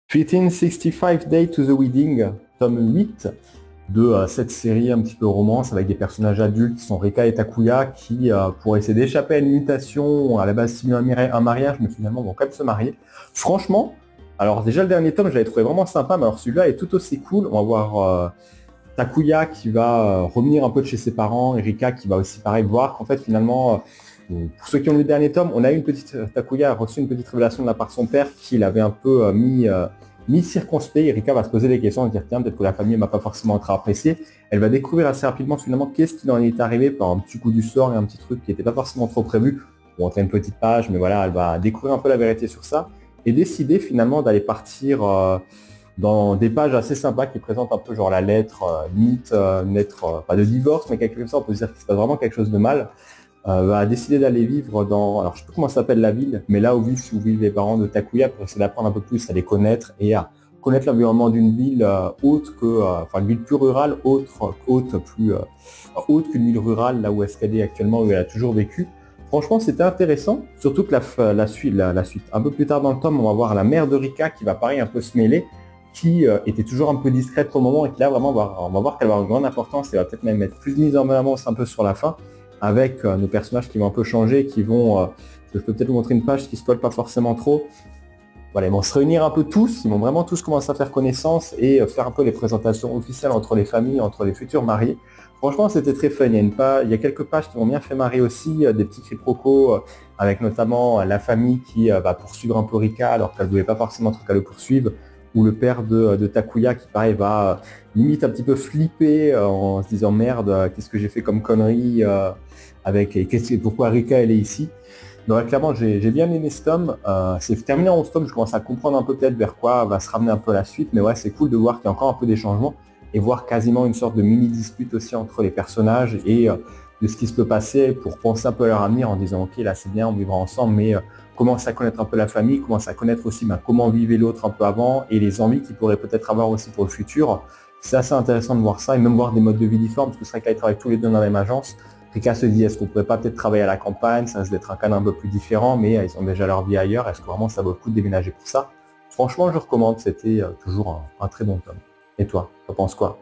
1365 Day to the Wedding, tome 8 de cette série un petit peu romance avec des personnages adultes qui sont Rika et Takuya qui, pour essayer d'échapper à une mutation, à la base simuler un mariage, mais finalement vont quand même se marier. Franchement, alors déjà le dernier tome, je l'avais trouvé vraiment sympa, mais alors celui-là est tout aussi cool. On va voir Takuya qui va revenir un peu de chez ses parents, et Rika qui va aussi pareil voir qu'en fait finalement, pour ceux qui ont lu le dernier tome, on a eu une petite Takuya a reçu une petite révélation de la part de son père qui l'avait un peu mis circonspect. Erika va se poser des questions et dire tiens, peut-être que la famille m'a pas forcément très apprécié. Elle va découvrir assez rapidement finalement qu'est-ce qui en est arrivé par un petit coup du sort et un petit truc qui n'était pas forcément trop prévu. On va entrer une petite page, mais voilà, elle va découvrir un peu la vérité sur ça et décider finalement d'aller partir dans des pages assez sympas qui présentent un peu genre la lettre, limite une lettre, pas de divorce, mais quelque chose, on peut se dire qu'il se passe vraiment quelque chose de mal. Va décider d'aller vivre dans, alors je sais pas comment s'appelle la ville, mais là où vivent les parents de Takuya pour essayer d'apprendre un peu plus à les connaître et à connaître l'environnement d'une ville autre que, enfin une ville plus rurale, haute qu'une ville rurale, là où est-ce qu'elle est actuellement, où elle a toujours vécu. Franchement, c'était intéressant, surtout que la suite, un peu plus tard dans le tome, on va voir la mère de Rika qui va pareil un peu se mêler, qui était toujours un peu discrète pour le moment et qui là vraiment on va voir qu'elle va avoir une grande importance et va peut-être même être plus mise en avance un peu sur la fin, avec nos personnages qui vont un peu changer, qui vont, je peux peut-être vous montrer une page qui ne spoil pas forcément trop. Voilà, ils vont se réunir un peu tous, ils vont vraiment tous commencer à faire connaissance et faire un peu les présentations officielles entre les familles, entre les futurs mariés. Franchement, c'était très fun. Il y a quelques pages qui m'ont bien fait marrer aussi, des petits quiproquos, avec notamment la famille qui va poursuivre un peu Rika alors qu'elle ne voulait pas forcément qu'elle le poursuive, ou le père de Takuya qui pareil va limite un petit peu flipper en se disant merde, qu'est-ce que j'ai fait comme connerie pourquoi Rika elle est ici. Donc clairement j'ai bien aimé ce tome, c'est terminé en 11 tomes, je commence à comprendre un peu peut-être vers quoi va se ramener un peu la suite, mais ouais c'est cool de voir qu'il y a encore un peu des changements et voir quasiment une sorte de mini dispute aussi entre les personnages et de ce qui se peut passer pour penser un peu à leur avenir en disant ok là c'est bien on vivra ensemble, mais commencer à connaître un peu la famille, commencer à connaître aussi comment vivait l'autre un peu avant et les envies qu'il pourrait peut-être avoir aussi pour le futur. C'est assez intéressant de voir ça et même voir des modes de vie différents parce que c'est vrai qu'ils travaillent tous les deux dans la même agence. Rika se dit est-ce qu'on pourrait pas peut-être travailler à la campagne, ça risque d'être un cadre un peu plus différent, mais ils ont déjà leur vie ailleurs, est-ce que vraiment ça vaut le coup de déménager pour ça? Franchement je recommande, c'était toujours un très bon tome. Et toi, t'en penses quoi?